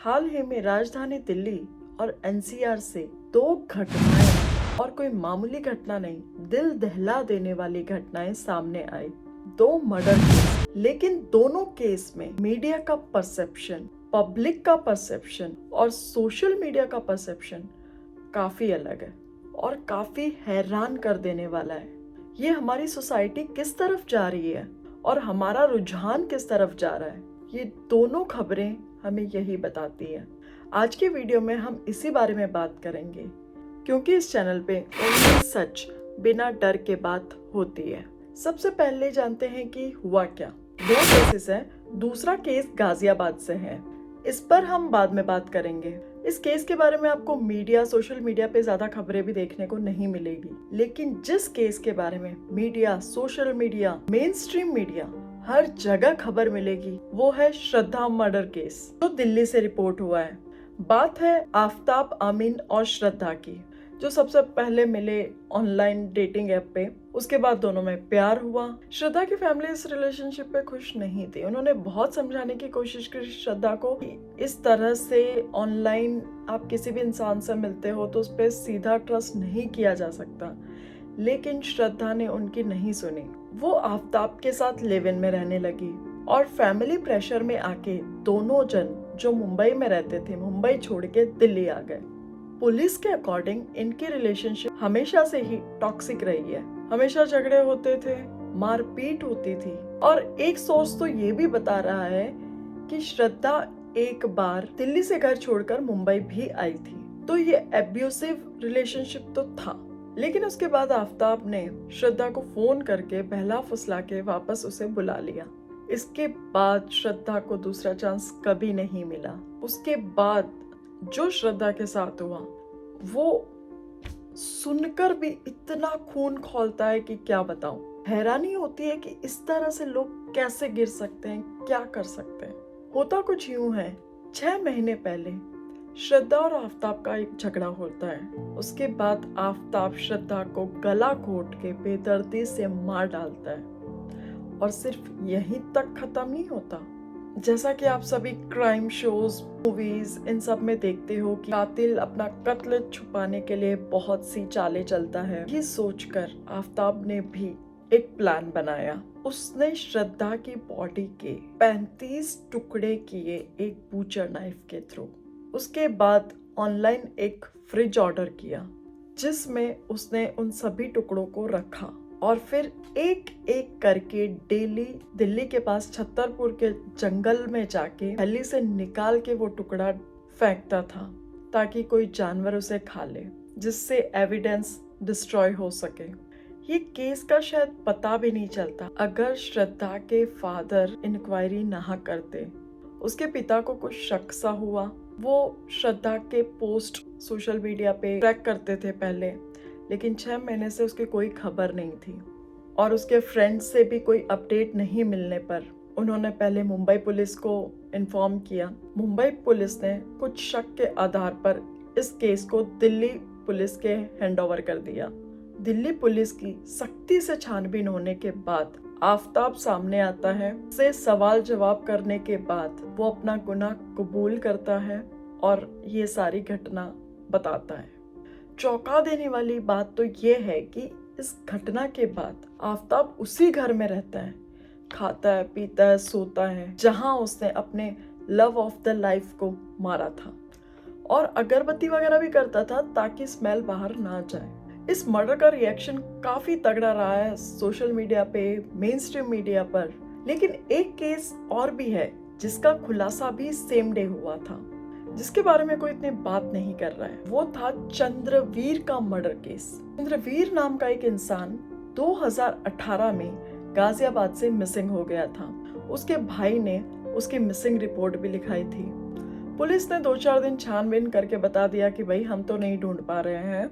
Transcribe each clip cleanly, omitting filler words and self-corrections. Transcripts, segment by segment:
हाल ही में राजधानी दिल्ली और एनसीआर से दो घटनाएं, और कोई मामूली घटना नहीं, दिल दहला देने वाली घटनाएं सामने आई। दो मर्डर केस, लेकिन दोनों केस में मीडिया का परसेप्शन, पब्लिक का परसेप्शन और सोशल मीडिया का परसेप्शन काफी अलग है और काफी हैरान कर देने वाला है। ये हमारी सोसाइटी किस तरफ जा रही है और हमारा रुझान किस तरफ जा रहा है, ये दोनों खबरें हमें यही बताती है। आज के वीडियो में हम इसी बारे में बात करेंगे, क्योंकि इस चैनल पे ओनली सच, बिना डर के बात होती है। सबसे पहले जानते हैं कि हुआ क्या। दो केसेस हैं, दूसरा केस गाजियाबाद से है, इस पर हम बाद में बात करेंगे। इस केस के बारे में आपको मीडिया, सोशल मीडिया पे ज्यादा खबरें भी देखने को नहीं मिलेगी, लेकिन जिस केस के बारे में media, social media, mainstream media हर जगह खबर मिलेगी, वो है श्रद्धा मर्डर केस, जो दिल्ली से रिपोर्ट हुआ है। बात है आफताब अमीन और श्रद्धा की, जो सबसे पहले मिले ऑनलाइन डेटिंग ऐप पे। उसके बाद दोनों में प्यार हुआ। श्रद्धा की फैमिली इस रिलेशनशिप पे खुश नहीं थी। उन्होंने बहुत समझाने की कोशिश की श्रद्धा को कि इस तरह से ऑनलाइन आप किसी भी इंसान से मिलते हो तो उस पर सीधा ट्रस्ट नहीं किया जा सकता, लेकिन श्रद्धा ने उनकी नहीं सुनी। वो आफताब के साथ लिव इन में रहने लगी और फैमिली प्रेशर में आके दोनों जन जो मुंबई में रहते थे, मुंबई छोड़ के दिल्ली आ गए। पुलिस के अकॉर्डिंग इनकी रिलेशनशिप हमेशा से ही टॉक्सिक रही है। हमेशा झगड़े होते थे, मारपीट होती थी, और एक सोर्स तो ये भी बता रहा है कि श्रद्धा एक बार दिल्ली से घर छोड़कर मुंबई भी आई थी। तो ये एब्यूसिव रिलेशनशिप तो था, लेकिन उसके बाद आफताब ने श्रद्धा को फोन करके बहला फुसला के वापस उसे बुला लिया। इसके बाद श्रद्धा को दूसरा चांस कभी नहीं मिला। उसके बाद जो श्रद्धा के साथ हुआ वो सुनकर भी इतना खून खौलता है कि क्या बताऊं। हैरानी होती है कि इस तरह से लोग कैसे गिर सकते हैं, क्या कर सकते हैं। होता कुछ यूं है, 6 महीने पहले श्रद्धा और आफताब का एक झगड़ा होता है। उसके बाद आफताब श्रद्धा को गला घोट के बेदर्दी से मार डालता है, और सिर्फ यहीं तक खत्म नहीं होता। जैसा कि आप सभी क्राइम शोज, मूवीज, इन सब में देखते हो कि कातिल अपना कत्ल छुपाने के लिए बहुत सी चालें चलता है। ये सोचकर आफताब ने भी एक प्लान बनाया। उसने श्रद्धा की बॉडी के 35 टुकड़े किए एक बूचर नाइफ के थ्रू। उसके बाद ऑनलाइन एक फ्रिज ऑर्डर किया, जिसमें उसने उन सभी टुकड़ों को रखा, और फिर एक एक करके डेली दिल्ली के पास छतरपुर के जंगल में जाके थैली से निकाल के वो टुकड़ा फेंकता था, ताकि कोई जानवर उसे खा ले, जिससे एविडेंस डिस्ट्रॉय हो सके। ये केस का शायद पता भी नहीं चलता अगर श्रद्धा के फादर इंक्वायरी ना करते। उसके पिता को कुछ शक सा हुआ। वो श्रद्धा के पोस्ट सोशल मीडिया पे ट्रैक करते थे पहले, लेकिन 6 महीने से उसकी कोई खबर नहीं थी, और उसके फ्रेंड्स से भी कोई अपडेट नहीं मिलने पर उन्होंने पहले मुंबई पुलिस को इन्फॉर्म किया। मुंबई पुलिस ने कुछ शक के आधार पर इस केस को दिल्ली पुलिस के हैंडओवर कर दिया। दिल्ली पुलिस की सख्ती से छानबीन होने के बाद आफताब सामने आता है। से सवाल जवाब करने के बाद वो अपना गुनाह कबूल करता है और ये सारी घटना बताता है। चौंका देने वाली बात तो ये है कि इस घटना के बाद आफताब उसी घर में रहता है, खाता है, पीता है, सोता है, जहां उसने अपने लव ऑफ द लाइफ को मारा था, और अगरबत्ती वगैरह भी करता था ताकि स्मेल बाहर ना जाए। इस मर्डर का रिएक्शन काफी तगड़ा रहा है सोशल मीडिया पे, मेन स्ट्रीम मीडिया पर। लेकिन एक केस और भी है जिसका खुलासा भी सेम डे हुआ था, जिसके बारे में कोई इतनी बात नहीं कर रहा है। वो था चंद्रवीर का मर्डर केस। चंद्रवीर नाम का एक इंसान 2018 में गाजियाबाद से मिसिंग हो गया था। उसके भाई ने उसकी मिसिंग रिपोर्ट भी लिखाई थी। पुलिस ने 2-4 दिन छानबीन करके बता दिया कि भाई हम तो नहीं ढूंढ पा रहे हैं,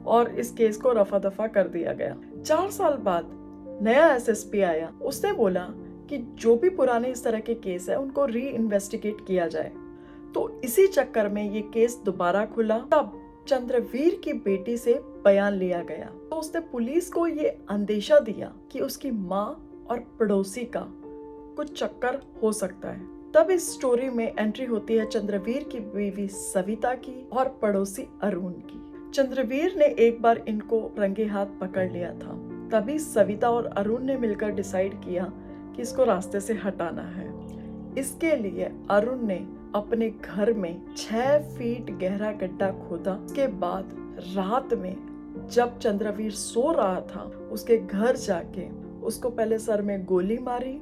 और इस केस को रफा दफा कर दिया गया। 4 साल बाद नया एसएसपी आया। उसने बोला कि जो भी पुराने इस तरह के केस है उनको री इन्वेस्टिगेट किया जाए। तो इसी चक्कर में ये केस दोबारा खुला। तब चंद्रवीर की बेटी से बयान लिया गया, तो उसने पुलिस को ये अंदेशा दिया कि उसकी माँ और पड़ोसी का कुछ चक्कर हो सकता है। तब इस स्टोरी में एंट्री होती है चंद्रवीर की बीवी सविता की और पड़ोसी अरुण की। चंद्रवीर ने एक बार इनको रंगे हाथ पकड़ लिया था। तभी सविता और अरुण ने मिलकर डिसाइड किया कि इसको रास्ते से हटाना है। इसके लिए अरुण ने अपने घर में 6 फीट गहरा गड्ढा खोदा। उसके बाद रात में जब चंद्रवीर सो रहा था, उसके घर जाके उसको पहले सर में गोली मारी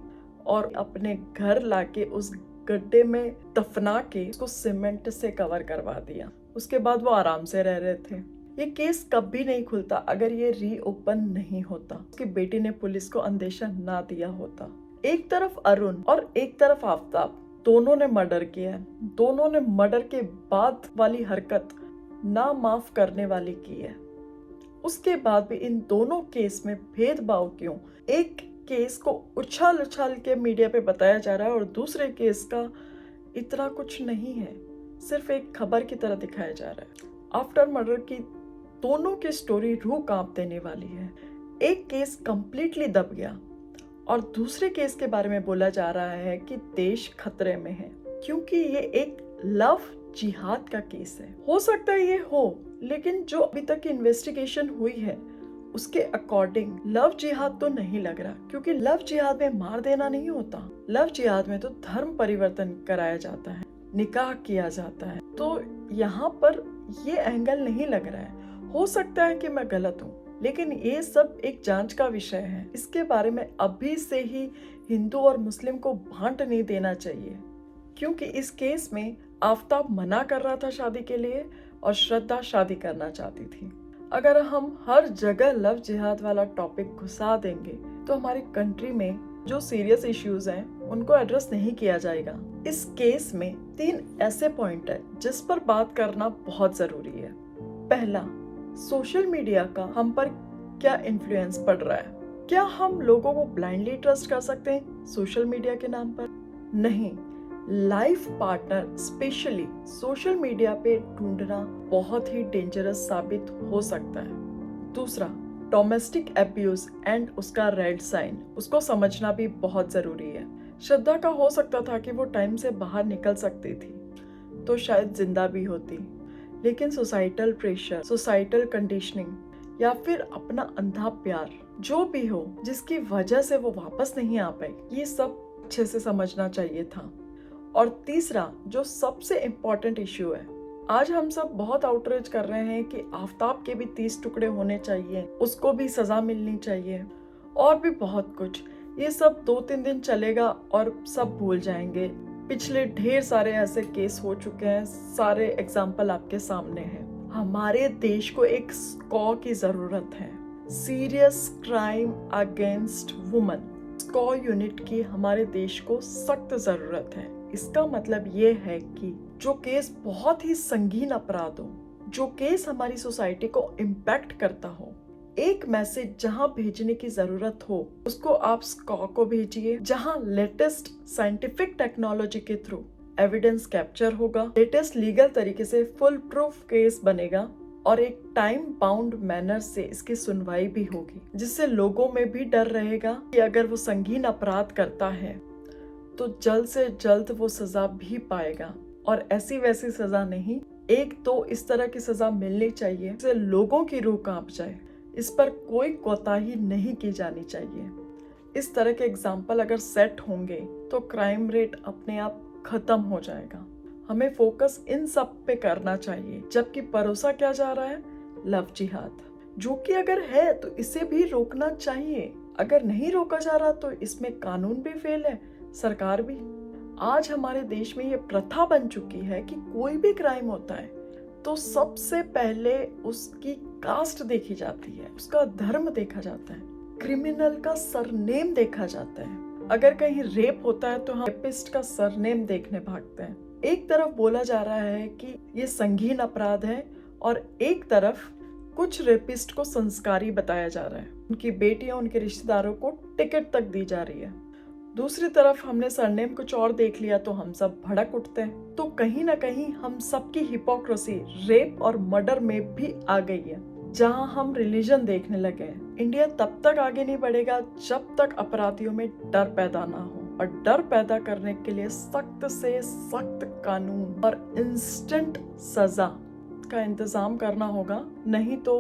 और अपने घर लाके उस गड्ढे में दफना के उसको सीमेंट से कवर करवा दिया। उसके बाद वो आराम से रह रहे थे। ये केस कभी नहीं खुलता अगर ये रीओपन नहीं होता। उसकी बेटी ने पुलिस को अंदेशा ना दिया होता। एक तरफ अरुण और एक तरफ आफताब, दोनों ने मर्डर किया है। दोनों ने मर्डर के बाद वाली हरकत ना माफ करने वाली की है। उसके बाद भी इन दोनों केस में भेदभाव क्यों? एक केस को उछाल उछाल के मीडिया पे बताया जा रहा है और दूसरे केस का इतना कुछ नहीं है, सिर्फ एक खबर की तरह दिखाया जा रहा है। आफ्टर मर्डर की दोनों की स्टोरी रूह कांप देने वाली है। एक केस कंप्लीटली दब गया और दूसरे केस के बारे में बोला जा रहा है कि देश खतरे में है, क्योंकि ये एक लव जिहाद का केस है। हो सकता है ये हो, लेकिन जो अभी तक की इन्वेस्टिगेशन हुई है उसके अकॉर्डिंग लव जिहाद तो नहीं लग रहा, क्योंकि लव जिहाद में मार देना नहीं होता। लव जिहाद में तो धर्म परिवर्तन कराया जाता है, निकाह किया जाता है। तो यहाँ पर ये एंगल नहीं लग रहा है। हो सकता है कि मैं गलत हूँ, लेकिन ये सब एक जांच का विषय है। इसके बारे में अभी से ही हिंदू और मुस्लिम को बांट नहीं देना चाहिए, क्योंकि इस केस में आफताब मना कर रहा था शादी के लिए और श्रद्धा शादी करना चाहती थी। अगर हम हर जगह लव जिहाद वाला टॉपिक घुसा देंगे तो हमारी कंट्री में जो सीरियस इश्यूज हैं उनको एड्रेस नहीं किया जाएगा। इस केस में 3 ऐसे पॉइंट है जिस पर बात करना बहुत जरूरी है। पहला, सोशल मीडिया का हम पर क्या इन्फ्लुएंस पड़ रहा है। क्या हम लोगों को ब्लाइंडली ट्रस्ट कर सकते हैं सोशल मीडिया के नाम पर? नहीं। Life partner specially social media पे ढूंढना बहुत ही डेंजरस साबित हो सकता है। दूसरा, डोमेस्टिक अब्यूज एंड उसका रेड साइन, उसको समझना भी बहुत जरूरी है। श्रद्धा का हो सकता था कि वो टाइम से बाहर निकल सकती थी तो शायद जिंदा भी होती, लेकिन सोसाइटल प्रेशर, सोसाइटल कंडीशनिंग या फिर अपना अंधा प्यार, जो भी हो, जिसकी वजह से वो वापस नहीं आ पाई, ये सब अच्छे से समझना चाहिए था। और तीसरा, जो सबसे इम्पोर्टेंट इश्यू है, आज हम सब बहुत आउटरीच कर रहे हैं कि आफताब के भी 30 टुकड़े होने चाहिए, उसको भी सजा मिलनी चाहिए और भी बहुत कुछ। ये सब 2-3 दिन चलेगा और सब भूल जाएंगे। पिछले ढेर सारे ऐसे केस हो चुके हैं, सारे एग्जाम्पल आपके सामने हैं। हमारे देश को एक स्कॉ की जरूरत है, सीरियस क्राइम अगेंस्ट वुमन। स्कॉ यूनिट की हमारे देश को सख्त जरूरत है। इसका मतलब ये है कि जो केस बहुत ही संगीन अपराध हो, जो केस हमारी सोसाइटी को इम्पैक्ट करता हो, एक मैसेज जहां भेजने की जरूरत हो उसको आप स्कॉ को भेजिए, जहां लेटेस्ट साइंटिफिक टेक्नोलॉजी के थ्रू एविडेंस कैप्चर होगा, लेटेस्ट लीगल तरीके से फुल प्रूफ केस बनेगा और एक टाइम बाउंड मैनर से इसकी सुनवाई भी होगी, जिससे लोगों में भी डर रहेगा कि अगर वो संगीन अपराध करता है तो जल्द से जल्द वो सजा भी पाएगा। और ऐसी वैसी सजा नहीं, एक तो इस तरह की सजा मिलनी चाहिए जिससे लोगों की रूह कांप जाए। इस पर कोई कोताही नहीं की जानी चाहिए। इस तरह के एग्जाम्पल अगर सेट होंगे तो क्राइम रेट अपने आप खत्म हो जाएगा। हमें फोकस इन सब पे करना चाहिए, जबकि परोसा क्या जा रहा है? लव जिहाद, जो कि अगर है तो इसे भी रोकना चाहिए। अगर नहीं रोका जा रहा तो इसमें कानून भी फेल है, सरकार भी। आज हमारे देश में ये प्रथा बन चुकी है कि कोई भी क्राइम होता है तो सबसे पहले उसकी कास्ट देखी जाती है, उसका धर्म देखा जाता है, क्रिमिनल का सरनेम देखा जाता है। अगर कहीं रेप होता है तो हम रेपिस्ट का सरनेम देखने भागते हैं। एक तरफ बोला जा रहा है कि ये संगीन अपराध है और एक तरफ कुछ रेपिस्ट को संस्कारी बताया जा रहा है, उनकी बेटियां, उनके रिश्तेदारों को टिकट तक दी जा रही है। दूसरी तरफ हमने सरनेम कुछ और देख लिया तो हम सब भड़क उठते हैं। तो कहीं ना कहीं हम सबकी हिपोक्रेसी रेप और मर्डर में भी आ गई है, जहां हम रिलीजन देखने लगे हैं। इंडिया तब तक आगे नहीं बढ़ेगा जब तक अपराधियों में डर पैदा ना हो। और डर पैदा करने के लिए सख्त से सख्त कानून और इंस्टेंट सजा का इंतजाम करना होगा। नहीं तो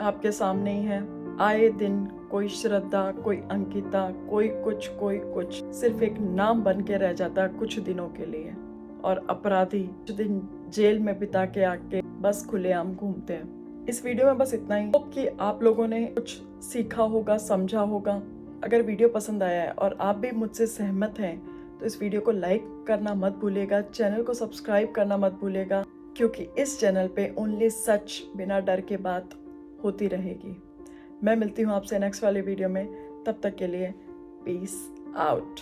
आपके सामने ही है, आए दिन कोई श्रद्धा, कोई अंकिता, कोई कुछ सिर्फ एक नाम बन के रह जाता है कुछ दिनों के लिए, और अपराधी कुछ दिन जेल में बिता के आके बस खुलेआम घूमते हैं। इस वीडियो में बस इतना ही। होप कि आप लोगों ने कुछ सीखा होगा, समझा होगा। अगर वीडियो पसंद आया है और आप भी मुझसे सहमत हैं तो इस वीडियो को लाइक करना मत भूलिएगा, चैनल को सब्सक्राइब करना मत भूलिएगा, क्योंकि इस चैनल पे ओनली सच, बिना डर के बात होती रहेगी। मैं मिलती हूँ आपसे नेक्स्ट वाले वीडियो में, तब तक के लिए पीस आउट।